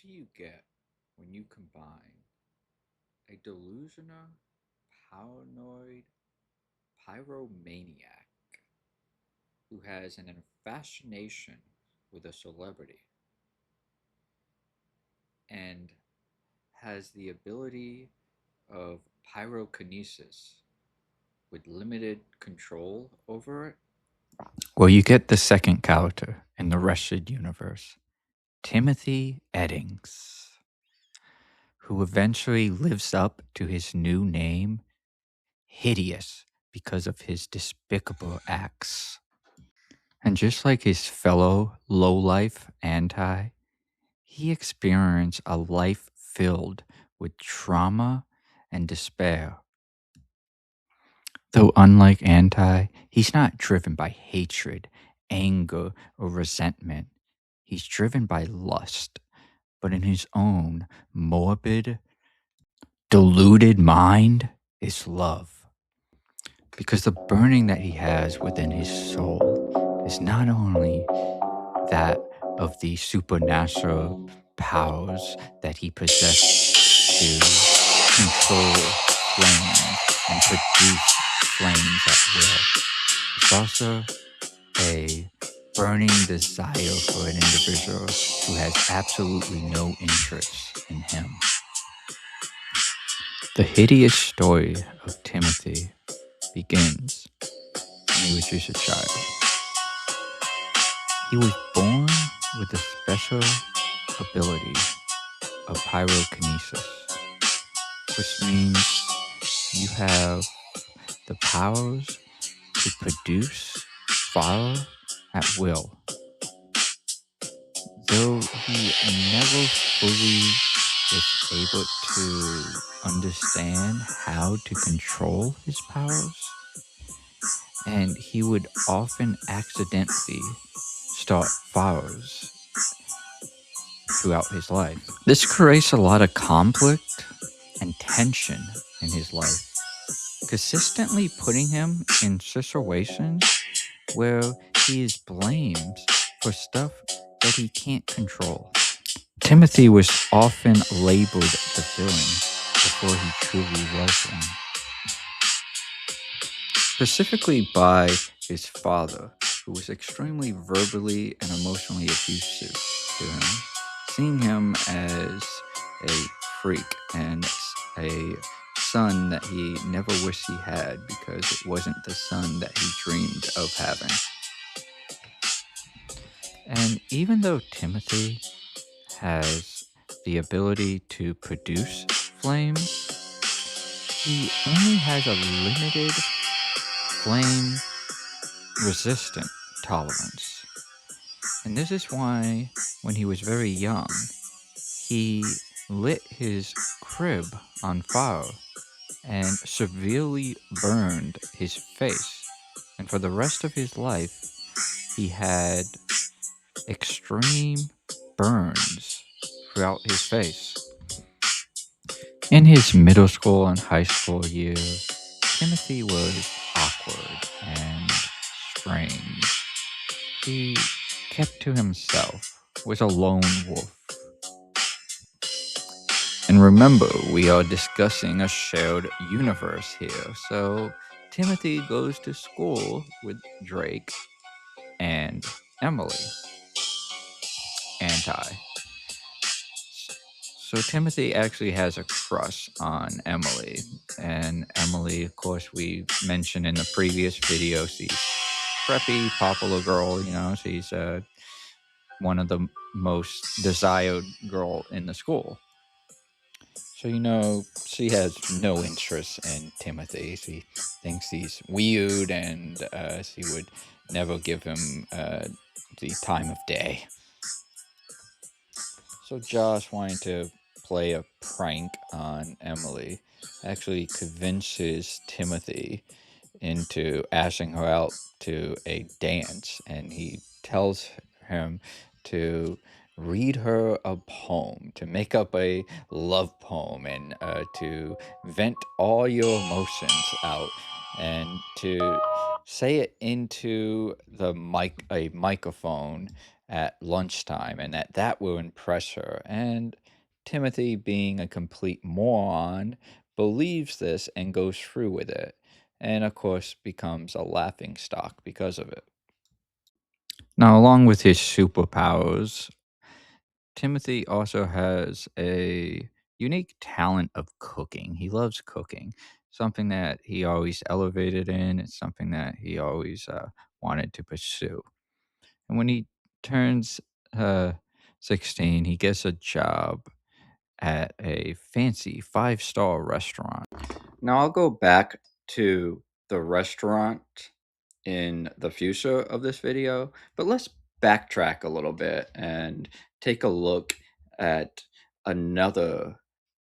do you get when you combine a delusional, paranoid pyromaniac who has an fascination with a celebrity and has the ability of pyrokinesis with limited control over it? Well, you get the second character in the Wrested universe, Timothy Eddings, who eventually lives up to his new name, Hideous, because of his despicable acts. And just like his fellow lowlife anti, he experienced a life filled with trauma and despair. Though unlike anti, he's not driven by hatred, anger, or resentment. He's driven by lust, but in his own morbid, deluded mind is love. Because the burning that he has within his soul is not only that of the supernatural powers that he possessed to control flames and produce flames at will. It's also a burning desire for an individual who has absolutely no interest in him. The hideous story of Timothy begins when he was just a child. He was born with a special ability of pyrokinesis, which means you have the powers to produce fire at will. Though he never fully was able to understand how to control his powers, and he would often accidentally start fires throughout his life. This creates a lot of conflict and tension in his life, consistently putting him in situations where he is blamed for stuff that he can't control. Timothy was often labeled the villain before he truly was one, specifically by his father, who was extremely verbally and emotionally abusive to him, seeing him as a freak and a son that he never wished he had because it wasn't the son that he dreamed of having. And even though Timothy has the ability to produce flames, he only has a limited flame resistant tolerance. And this is why, when he was very young, he lit his crib on fire and severely burned his face. And for the rest of his life, he had extreme burns throughout his face. In his middle school and high school years, Timothy was awkward and strange. He kept to himself, was a lone wolf. And remember, we are discussing a shared universe here. So Timothy goes to school with Drake and Emily. Anti. So Timothy actually has a crush on Emily. And Emily, of course, we mentioned in the previous video, she's preppy, popular girl, she's one of the most desired girl in the school. So, she has no interest in Timothy. She thinks he's weird and she would never give him the time of day. So Josh, wanting to play a prank on Emily, actually convinces Timothy into asking her out to a dance, and he tells him to read her a poem, to make up a love poem, and to vent all your emotions out, and to say it into a microphone at lunchtime and that will impress her. And Timothy, being a complete moron, believes this and goes through with it. And of course, becomes a laughing stock because of it. Now, along with his superpowers, Timothy also has a unique talent of cooking. He loves cooking, something that he always elevated in. It's something that he always wanted to pursue. And when he turns uh, 16, he gets a job at a fancy five-star restaurant. Now, I'll go back to the restaurant in the future of this video, but let's backtrack a little bit and take a look at another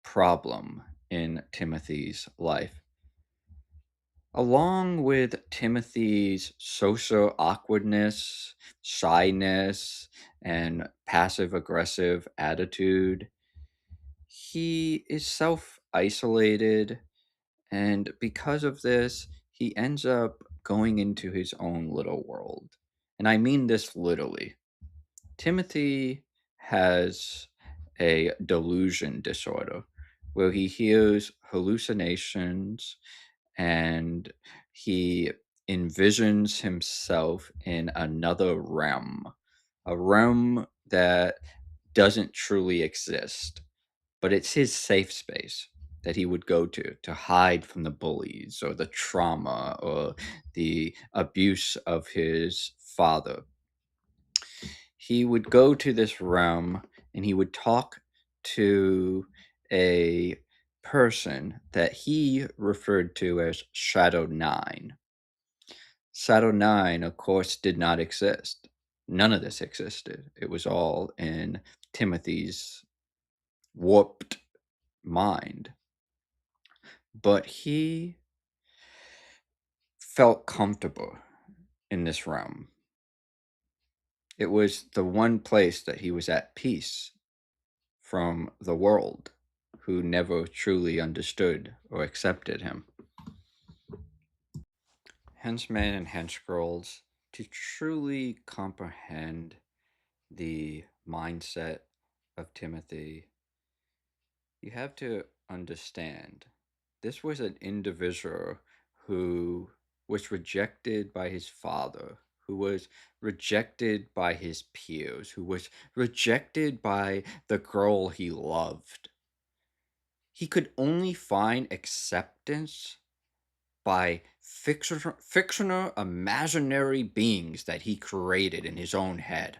problem in Timothy's life. Along with Timothy's social awkwardness, shyness, and passive aggressive attitude, he is self isolated, and because of this, he ends up going into his own little world. And I mean this literally. Timothy has a delusion disorder where he hears hallucinations and he envisions himself in another realm, a realm that doesn't truly exist, but it's his safe space that he would go to hide from the bullies or the trauma or the abuse of his father. He would go to this realm and he would talk to a person that he referred to as Shadow 9. Shadow 9, of course, did not exist. None of this existed. It was all in Timothy's warped mind. But he felt comfortable in this realm. It was the one place that he was at peace from the world, who never truly understood or accepted him. Henchmen and henchgirls, to truly comprehend the mindset of Timothy, you have to understand this was an individual who was rejected by his father, who was rejected by his peers, who was rejected by the girl he loved. He could only find acceptance by fictional imaginary beings that he created in his own head.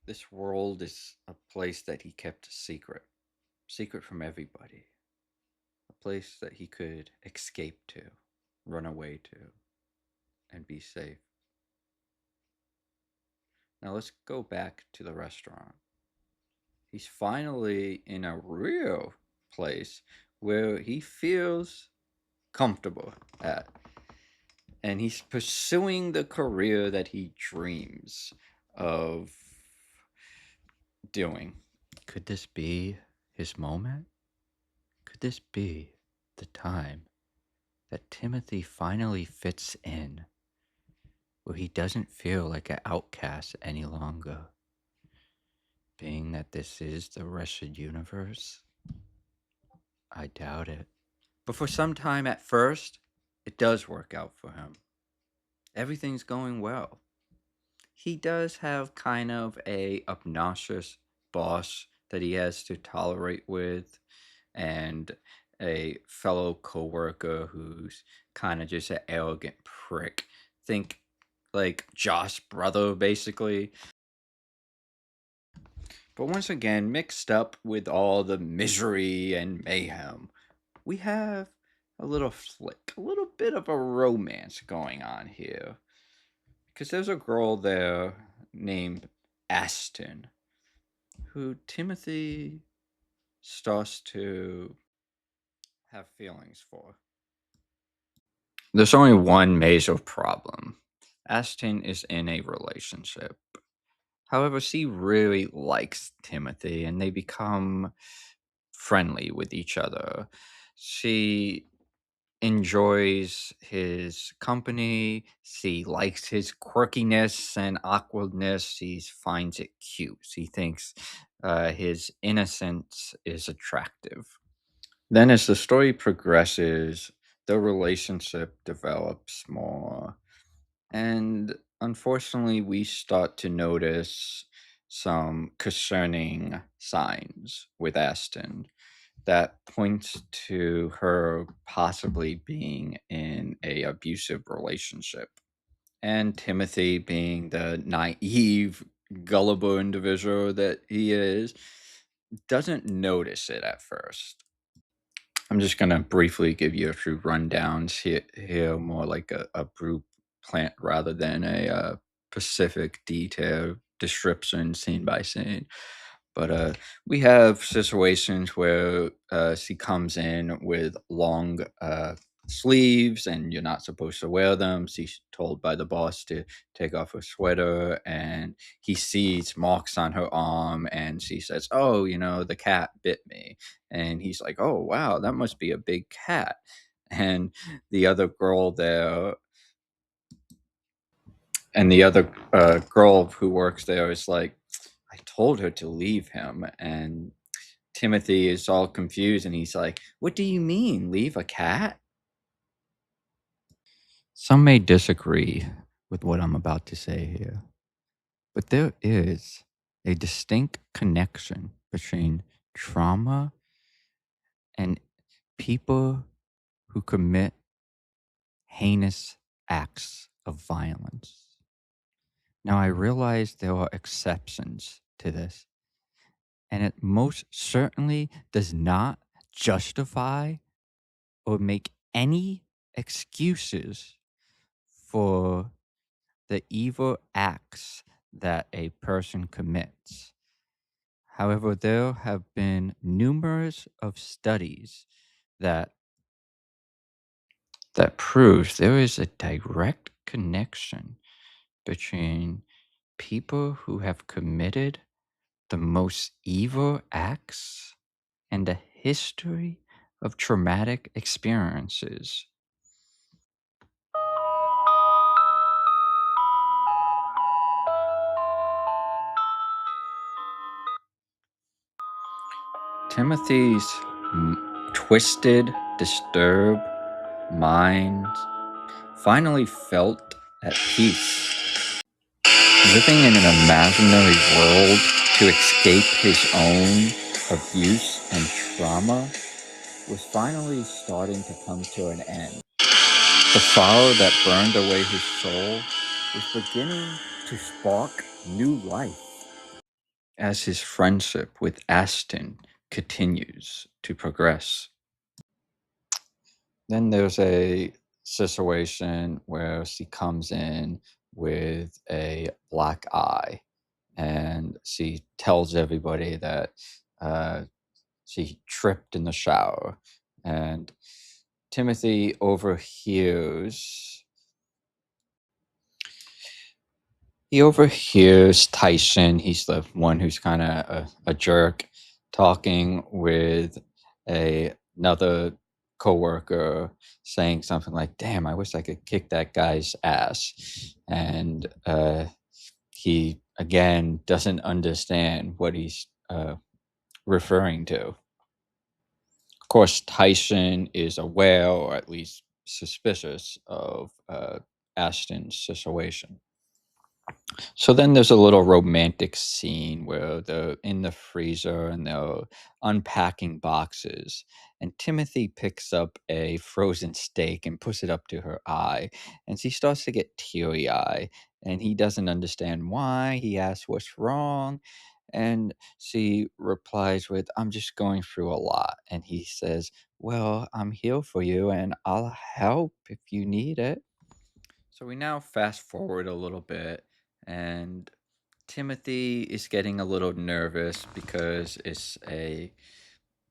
This world is a place that he kept secret from everybody. A place that he could escape to, run away to, and be safe. Now let's go back to the restaurant. He's finally in a real place where he feels comfortable at. And he's pursuing the career that he dreams of doing. Could this be his moment? Could this be the time that Timothy finally fits in, where he doesn't feel like an outcast any longer? Being that this is the Wrested universe, I doubt it. But for some time at first, it does work out for him. Everything's going well. He does have kind of a obnoxious boss that he has to tolerate with, and a fellow coworker who's kind of just an arrogant prick. Think like Josh brother basically. But once again, mixed up with all the misery and mayhem, we have a little flick, a little bit of a romance going on here. Because there's a girl there named Aston, who Timothy starts to have feelings for. There's only one major problem. Aston is in a relationship. However, she really likes Timothy and they become friendly with each other. She enjoys his company. She likes his quirkiness and awkwardness. He finds it cute. He thinks his innocence is attractive. Then, as the story progresses, the relationship develops more. And unfortunately, we start to notice some concerning signs with Aston that points to her possibly being in a abusive relationship. And Timothy, being the naive, gullible individual that he is, doesn't notice it at first. I'm just gonna briefly give you a few rundowns here, more like a brute plant rather than a specific detail description scene by scene. But we have situations where she comes in with long sleeves and you're not supposed to wear them. She's told by the boss to take off her sweater, and he sees marks on her arm and she says, "Oh, the cat bit me." And he's like, "Oh, wow, that must be a big cat." And the other girl there, and the other girl who works there is like, "I told her to leave him." And Timothy is all confused and he's like, "What do you mean, leave a cat?" Some may disagree with what I'm about to say here, but there is a distinct connection between trauma and people who commit heinous acts of violence. Now, I realize there are exceptions to this, and it most certainly does not justify or make any excuses for the evil acts that a person commits. However, there have been numerous of studies that proves there is a direct connection between people who have committed the most evil acts and a history of traumatic experiences. Timothy's twisted, disturbed mind finally felt at peace, living in an imaginary world to escape his own abuse and trauma was finally starting to come to an end. The fire that burned away his soul was beginning to spark new life as his friendship with Aston continues to progress. Then there's a situation where she comes in with a black eye and she tells everybody that uh, she tripped in the shower. And Timothy overhears. He overhears Tyson. He's the one who's kind of a jerk, talking with another coworker, saying something like, "Damn, I wish I could kick that guy's ass." And he again doesn't understand what he's referring to. Of course, Tyson is aware, or at least suspicious, of Ashton's situation. So then there's a little romantic scene where they're in the freezer and they're unpacking boxes. And Timothy picks up a frozen steak and puts it up to her eye. And she starts to get teary eyed. And he doesn't understand why. He asks what's wrong. And she replies with, "I'm just going through a lot." And he says, "Well, I'm here for you and I'll help if you need it." So we now fast forward a little bit, and Timothy is getting a little nervous because it's a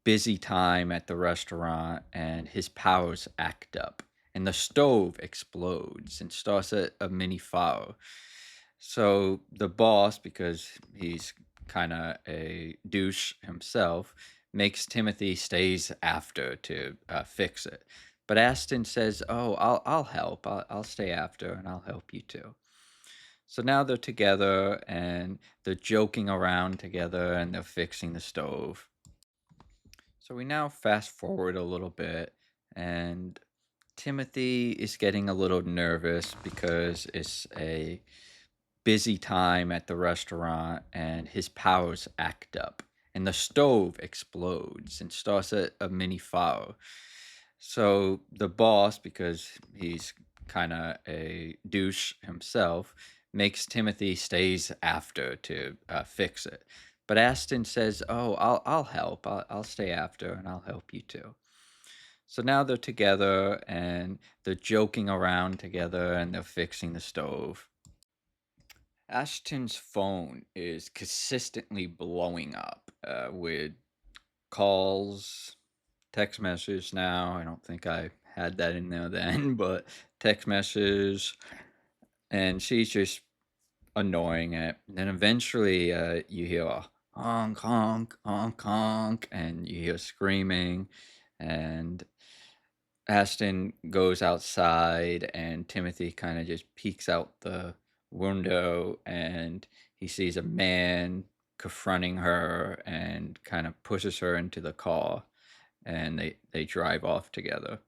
busy time at the restaurant and his powers act up and the stove explodes and starts a mini fire. So the boss, because he's kind of a douche himself, makes Timothy stays after to fix it. But Aston says, "Oh, I'll help. I'll stay after, and I'll help you too." So now they're together, and they're joking around together, and they're fixing the stove. So we now fast forward a little bit, and Timothy is getting a little nervous because it's a busy time at the restaurant and his powers act up and the stove explodes and starts a mini fire. So the boss, because he's kind of a douche himself, makes Timothy stays after to fix it. But Aston says, "Oh, I'll help. I'll stay after, and I'll help you too." So now they're together, and they're joking around together, and they're fixing the stove. Ashton's phone is consistently blowing up with calls, text messages now. I don't think I had that in there then, but text messages, and she's just annoying it. And then eventually you hear a honk, honk, honk, honk, and you hear screaming, and Aston goes outside, and Timothy kind of just peeks out the window, and he sees a man confronting her and kind of pushes her into the car, and they drive off together.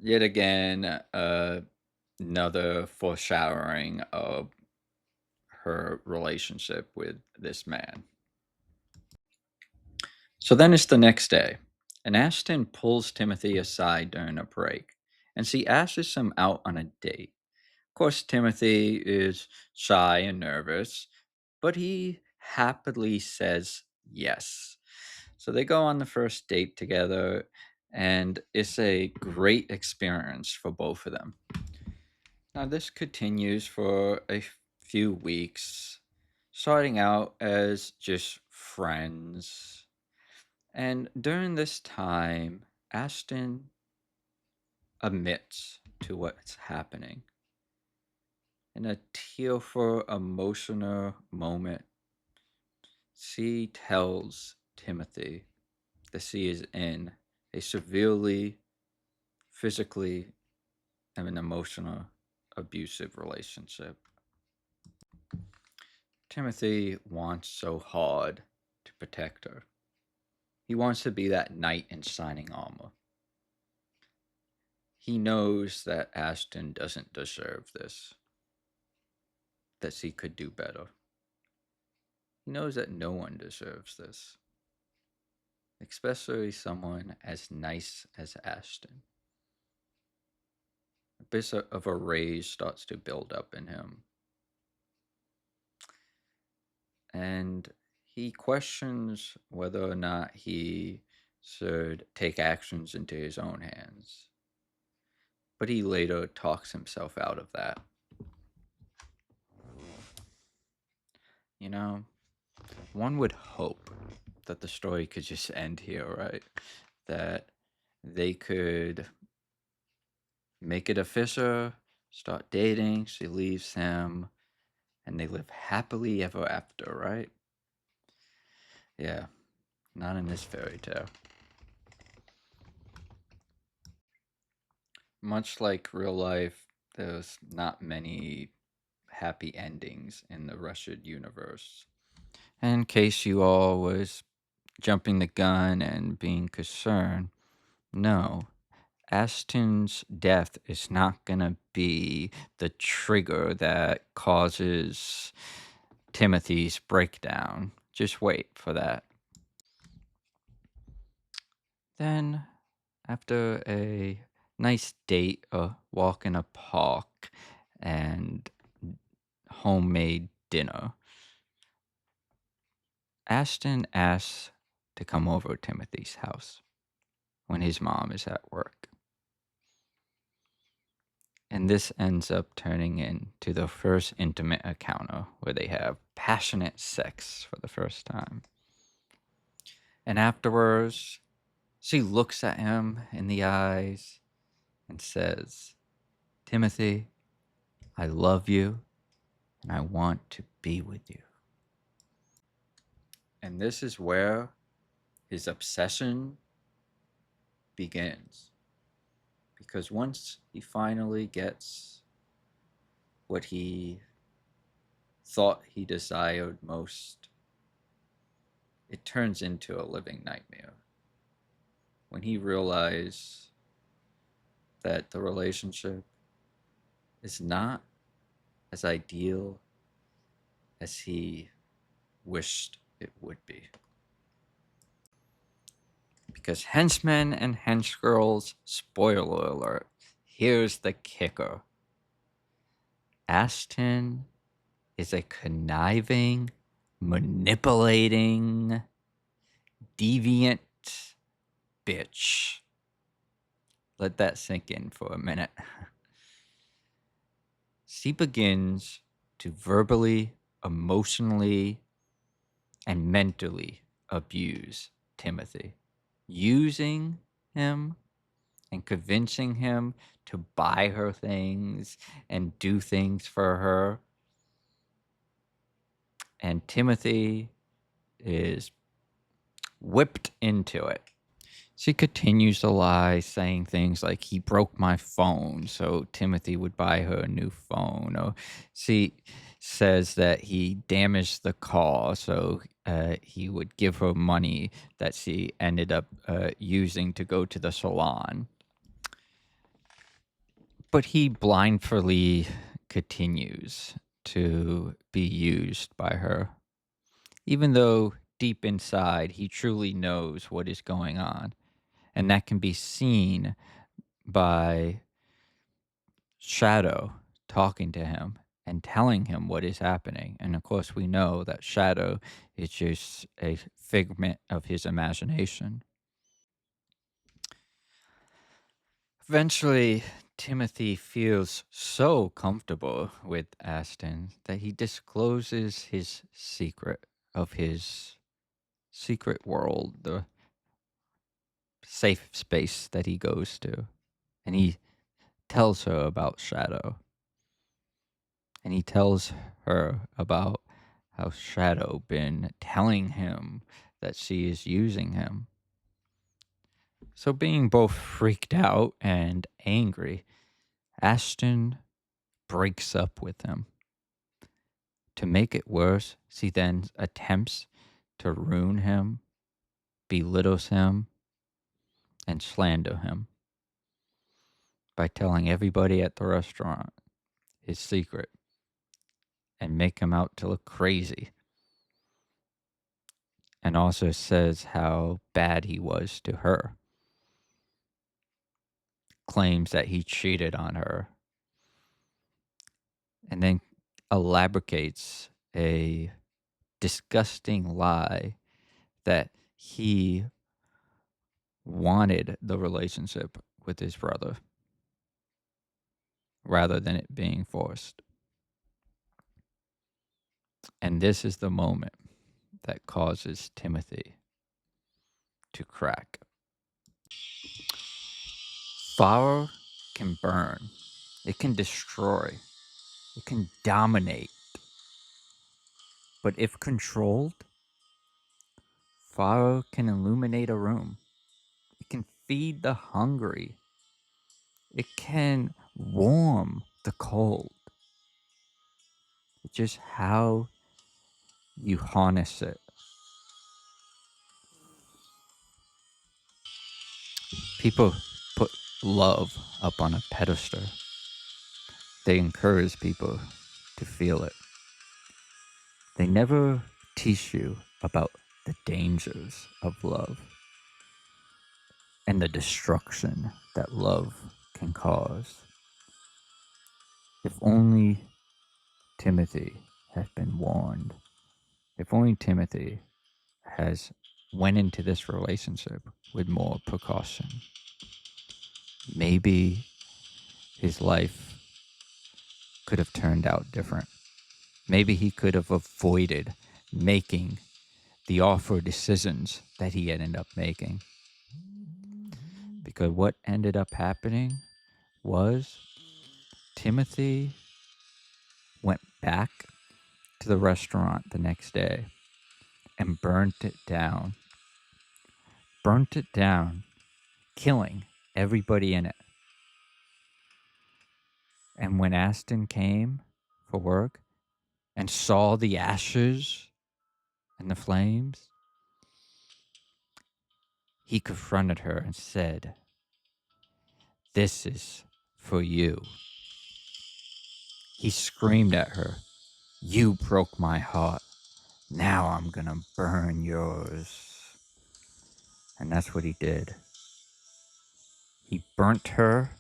Yet again, another foreshadowing of her relationship with this man. So then it's the next day, and Ashton pulls Timothy aside during a break, and she asks him out on a date. Of course, Timothy is shy and nervous, but he happily says yes. So they go on the first date together, and it's a great experience for both of them. Now, this continues for a few weeks, starting out as just friends. And during this time, Ashton admits to what's happening. In a tearful, emotional moment, she tells Timothy that she is in a severely, physically, and an emotional abusive relationship. Timothy wants so hard to protect her. He wants to be that knight in shining armor. He knows that Ashton doesn't deserve this, that she could do better. He knows that no one deserves this, especially someone as nice as Ashton. A bit of a rage starts to build up in him, and he questions whether or not he should take actions into his own hands. But he later talks himself out of that. You know, one would hope that the story could just end here, right? That they could make it official, start dating, she leaves him, and they live happily ever after, right? Yeah, not in this fairy tale. Much like real life, there's not many happy endings in the Wrested universe. In case you all was jumping the gun and being concerned, no, Ashton's death is not gonna be the trigger that causes Timothy's breakdown. Just wait for that. Then, after a nice date, a walk in a park, and homemade dinner, Ashton asks to come over to Timothy's house when his mom is at work. And this ends up turning into the first intimate encounter where they have passionate sex for the first time. And afterwards, she looks at him in the eyes and says, "Timothy, I love you and I want to be with you." And this is where his obsession begins. Because once he finally gets what he thought he desired most, it turns into a living nightmare. When he realized that the relationship is not as ideal as he wished it would be. Because henchmen and henchgirls, spoiler alert, here's the kicker. Ashton is a conniving, manipulating, deviant bitch. Let that sink in for a minute. She begins to verbally, emotionally, and mentally abuse Timothy, using him and convincing him to buy her things and do things for her. And Timothy is whipped into it. She continues to lie, saying things like he broke my phone, so Timothy would buy her a new phone. Or she says that he damaged the car, so he would give her money that she ended up using to go to the salon. But he blindly continues to be used by her, even though deep inside he truly knows what is going on. And that can be seen by Shadow talking to him and telling him what is happening. And of course, we know that Shadow is just a figment of his imagination. Eventually, Timothy feels so comfortable with Aston that he discloses his secret of his secret world, the safe space that he goes to. And he tells her about Shadow. And he tells her about how Shadow been telling him that she is using him. So being both freaked out and angry, Ashton breaks up with him. To make it worse, she then attempts to ruin him, belittles him, and slander him by telling everybody at the restaurant his secret and make him out to look crazy. And also says how bad he was to her. Claims that he cheated on her. And then elaborates a disgusting lie that he wanted the relationship with his brother rather than it being forced. And this is the moment that causes Timothy to crack. Fire can burn, it can destroy, it can dominate. But if controlled, fire can illuminate a room. It can feed the hungry. It can warm the cold. It's just how you harness it. People put love up on a pedestal. They encourage people to feel it. They never teach you about the dangers of love and the destruction that love can cause. If only Timothy had been warned. If only Timothy has went into this relationship with more precaution, maybe his life could have turned out different. Maybe he could have avoided making the awful decisions that he ended up making. Because what ended up happening was Timothy went back to the restaurant the next day and burnt it down. Burnt it down, killing everybody in it. And when Aston came for work and saw the ashes and the flames, he confronted her and said, "This is for you." He screamed at her, "You broke my heart. Now I'm gonna burn yours." And that's what he did. He burnt her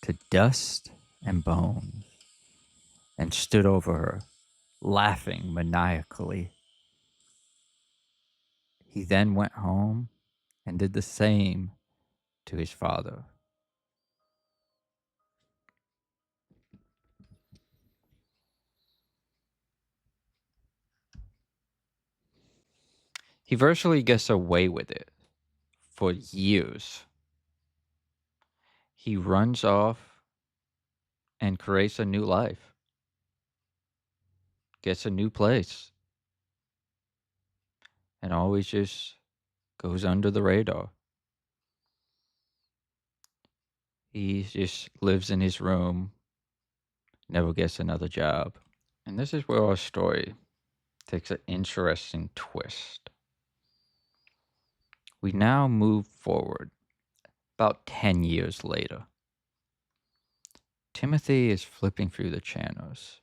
to dust and bones and stood over her, laughing maniacally. He then went home and did the same to his father. He virtually gets away with it for years. He runs off and creates a new life, gets a new place, and always just goes under the radar. He just lives in his room, never gets another job. And this is where our story takes an interesting twist. We now move forward about 10 years later. Timothy is flipping through the channels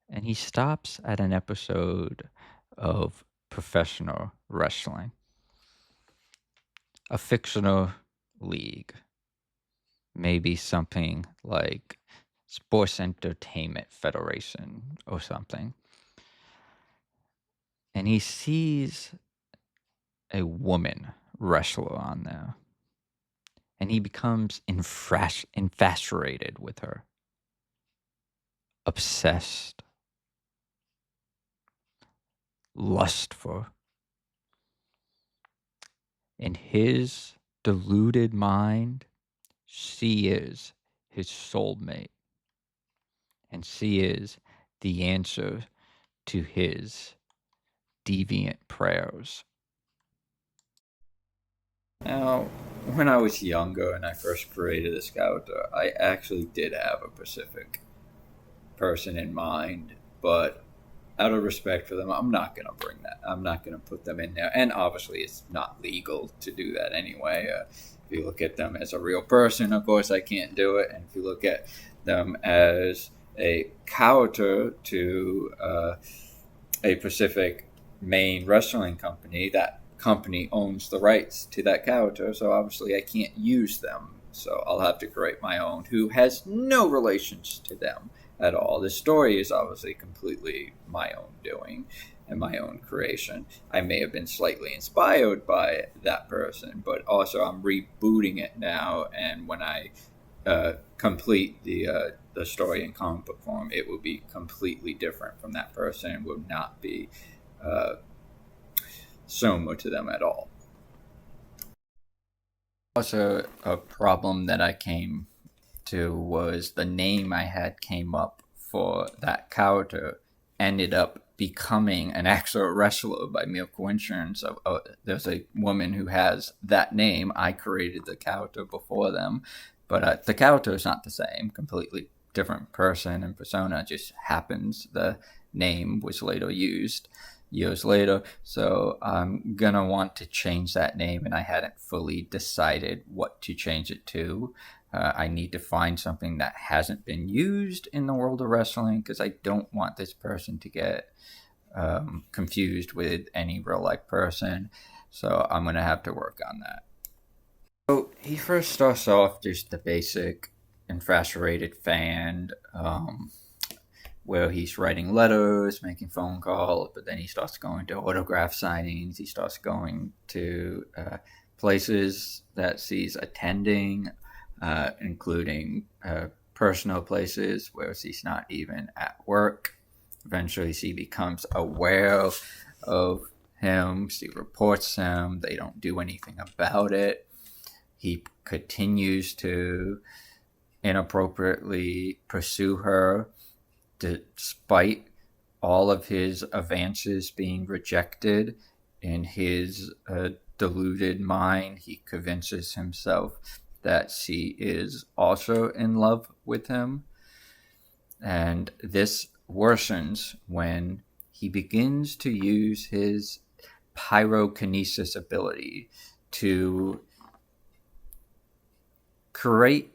and he stops at an episode of professional wrestling, a fictional league, maybe something like Sports Entertainment Federation or something. And he sees a woman wrestler on there. And he becomes infatuated with her, obsessed, lustful. In his deluded mind, she is his soulmate, and she is the answer to his deviant prayers. Now, when I was younger and I first created this character, I actually did have a specific person in mind, but out of respect for them, I'm not going to bring that. I'm not going to put them in there. And obviously, it's not legal to do that anyway. If you look at them as a real person, of course, I can't do it. And if you look at them as a character to a specific main wrestling company, that company owns the rights to that character. So obviously, I can't use them. So I'll have to create my own, who has no relations to them at all. The story is obviously completely my own doing and my own creation. I may have been slightly inspired by that person, but also I'm rebooting it now. And when I complete the story in comic book form, it will be completely different from that person and will not be similar to them at all. Also, a problem that I came to was the name I had came up for that character ended up becoming an actual wrestler by mere coincidence. There's a woman who has that name. I created the character before them, but the character is not the same. Completely different person and persona. It just happens the name was later used years later. So I'm gonna want to change that name, and I hadn't fully decided what to change it to. I need to find something that hasn't been used in the world of wrestling because I don't want this person to get confused with any real life person. So I'm going to have to work on that. So he first starts off just the basic infatuated fan, where he's writing letters, making phone calls, but then he starts going to autograph signings. He starts going to places that she's attending, including personal places where she's not even at work. Eventually, she becomes aware of him. She reports him. They don't do anything about it. He continues to inappropriately pursue her despite all of his advances being rejected. In his deluded mind, he convinces himself that C is also in love with him. And this worsens when he begins to use his pyrokinesis ability to create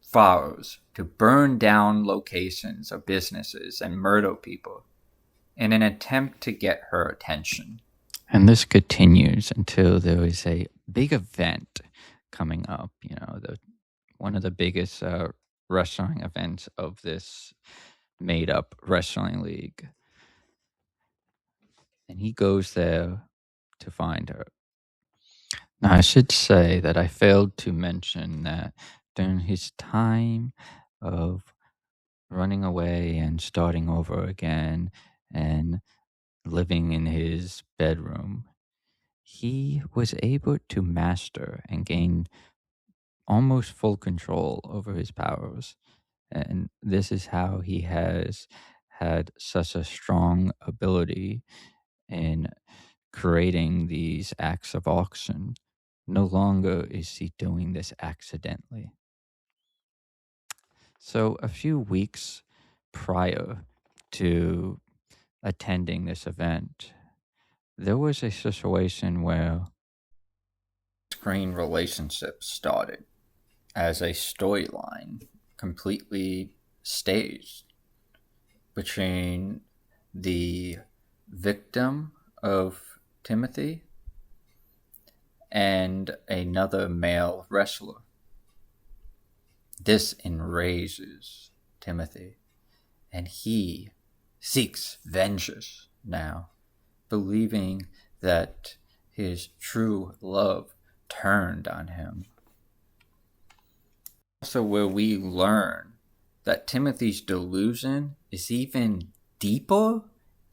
fires, to burn down locations of businesses and murder people in an attempt to get her attention. And this continues until there is a big event coming up, one of the biggest wrestling events of this made up wrestling league. And he goes there to find her. Now, I should say that I failed to mention that during his time of running away and starting over again and living in his bedroom, he was able to master and gain almost full control over his powers. And this is how he has had such a strong ability in creating these acts of auction. No longer is he doing this accidentally. So a few weeks prior to attending this event, there was a situation where screen relationships started as a storyline completely staged between the victim of Timothy and another male wrestler. This enrages Timothy, and he seeks vengeance now, believing that his true love turned on him. Also, where we learn that Timothy's delusion is even deeper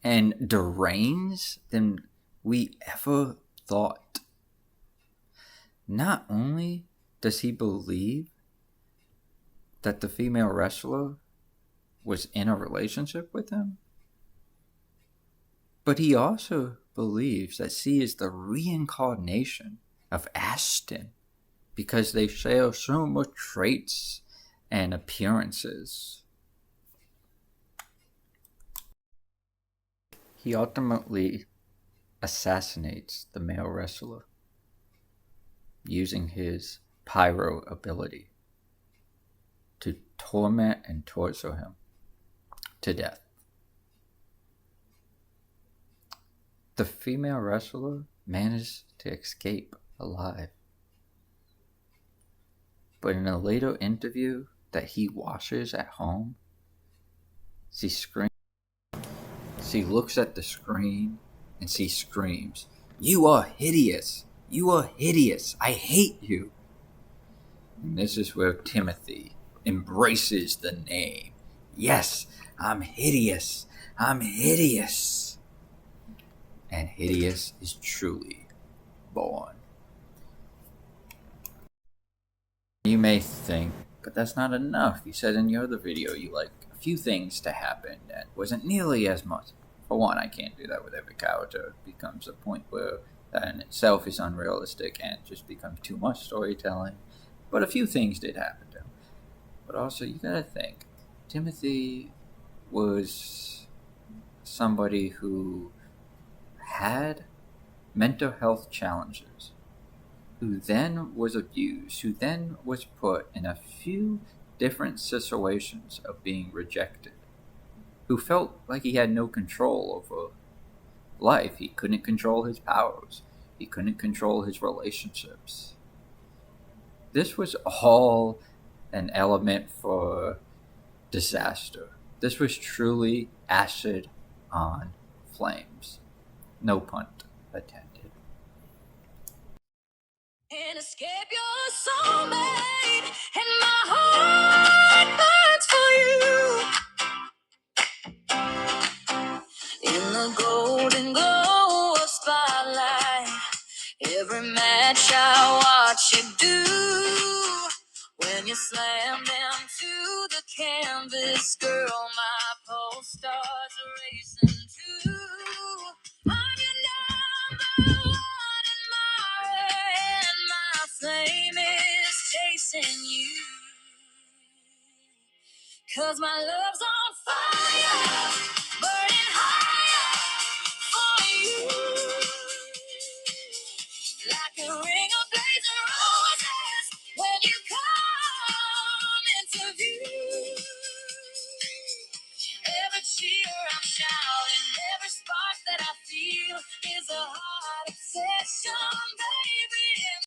and deranged than we ever thought. Not only does he believe that the female wrestler was in a relationship with him, but he also believes that she is the reincarnation of Ashton because they share so much traits and appearances. He ultimately assassinates the male wrestler using his pyro ability to torment and torture him to death. The female wrestler managed to escape alive. But in a later interview that he watches at home, she screams. She looks at the screen and she screams, "You are hideous! You are hideous! I hate you!" And this is where Timothy embraces the name. Yes, I'm hideous! I'm hideous! And Hideous is truly born. You may think, but that's not enough. You said in your other video you like a few things to happen that wasn't nearly as much. For one, I can't do that with every character. It becomes a point where that in itself is unrealistic and just becomes too much storytelling. But a few things did happen to him. But also, you gotta think, Timothy was somebody who had mental health challenges, who then was abused, who then was put in a few different situations of being rejected, who felt like he had no control over life. He couldn't control his powers. He couldn't control his relationships. This was all an element for disaster. This was truly acid on flames. No pun intended. And escape your soulmate, and my heart burns for you. In the golden glow of spotlight, every match I watch you do. When you slam down to the canvas, girl, my pulse starts racing too. I'm your number one admirer, and my flame 'Cause my love's on fire, burning higher for you. Like a ring of blazing roses when you come into view. Every cheer I'm shouting, every spark that I feel is a heart obsession, baby, in